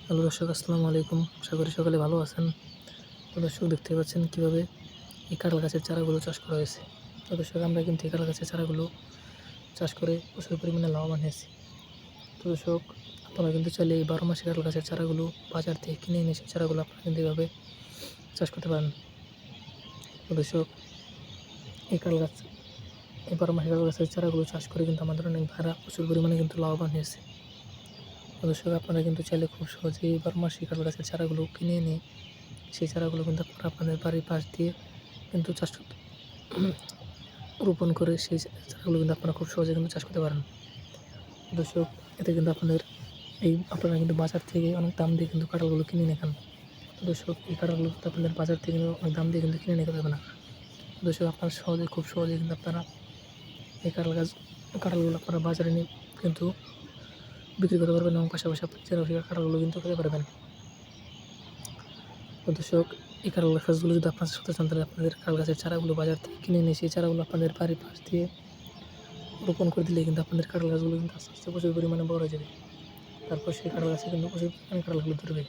Hello দর্শক, আসসালামু আলাইকুম। আশা করি সকলে ভালো আছেন। তো দর্শক, দেখতে পাচ্ছেন কীভাবে এই কাঁঠাল গাছের চারাগুলো চাষ করা হয়েছে। তো দর্শক, আমরা কিন্তু এই কাঁঠাল গাছের চারাগুলো চাষ করে প্রচুর পরিমাণে লাভবান হয়েছি। তো দর্শক, আপনারা কিন্তু চাইলে এই 12 মাসি কাঁঠাল গাছের চারাগুলো বাজার থেকে কিনে এনে সেই চারাগুলো আপনারা কিন্তু এভাবে চাষ করতে পারেন। তো দর্শক, এই কাঁঠাল গাছ এই 12 মাসি কাঁঠাল গাছের চারাগুলো চাষ করে কিন্তু আমাদের অনেক ভাইরা প্রচুর পরিমাণে কিন্তু লাভবান হয়েছে। তো দর্শক, আপনারা কিন্তু চাইলে খুব সহজেই এই 12 মাসি কাঁঠাল গাছের চারাগুলো কিনে এনে সেই চারাগুলো কিন্তু আপনারা আপনাদের বাড়ির পাশ দিয়ে কিন্তু চাষ রোপণ করে সেই চারাগুলো কিন্তু আপনারা খুব সহজে কিন্তু চাষ করতে পারেন। দর্শক, এতে কিন্তু আপনারা কিন্তু বাজার থেকে অনেক দাম দিয়ে কিন্তু কাঁঠালগুলো কিনে নিয়ে খান। দর্শক, এই কাঁঠালগুলো কিন্তু আপনাদের বাজার থেকে অনেক দাম দিয়ে কিন্তু কিনে নিতে পারবে না। দর্শক, আপনারা খুব সহজে কিন্তু আপনারা এই কাঁঠালগুলো আপনারা বাজারে নিয়ে কিন্তু বিক্রি করতে পারবেন এবং পাশাপাশি আপনি সেই কাঁঠালগুলো কিন্তু খেতে পারবেন। দর্শক, এই কাঁঠাল গাছগুলো যদি আপনার সাথে চান, তাহলে আপনাদের কাঁঠাল গাছের চারাগুলো বাজার থেকে কিনে এনে সেই চারাগুলো আপনাদের বাড়ির পাশ দিয়ে রোপণ করে দিলে কিন্তু আপনাদের কাঁঠাল গাছগুলো কিন্তু আস্তে আস্তে প্রচুর পরিমাণে বড় হয়ে যাবে। তারপর সেই কাঁঠাল গাছে কিন্তু প্রচুর পরিমাণে কাঁঠালগুলো ধরবে।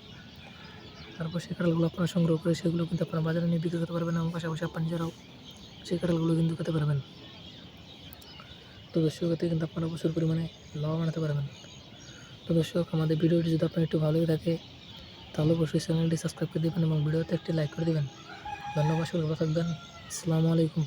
তারপর সেই কাঁঠালগুলো আপনারা সংগ্রহ করে সেগুলো কিন্তু আপনারা বাজারে নিয়ে বিক্রি করতে পারবেন এবং পাশাপাশি আপনার নিজেরাও সেই কাঁঠালগুলো কিন্তু খেতে পারবেন। তো দর্শক, এতে কিন্তু আপনারা প্রচুর পরিমাণে লাভবান হতে পারবেন। তো দর্শক, আমাদের ভিডিওটি যদি আপনার একটু ভালোই থাকে, তাহলে অবশ্যই চ্যানেলটি সাবস্ক্রাইব করে দেবেন এবং ভিডিওতে একটি লাইক করে দেবেন। ধন্যবাদ, ভালো থাকবেন। আসসালামু আলাইকুম।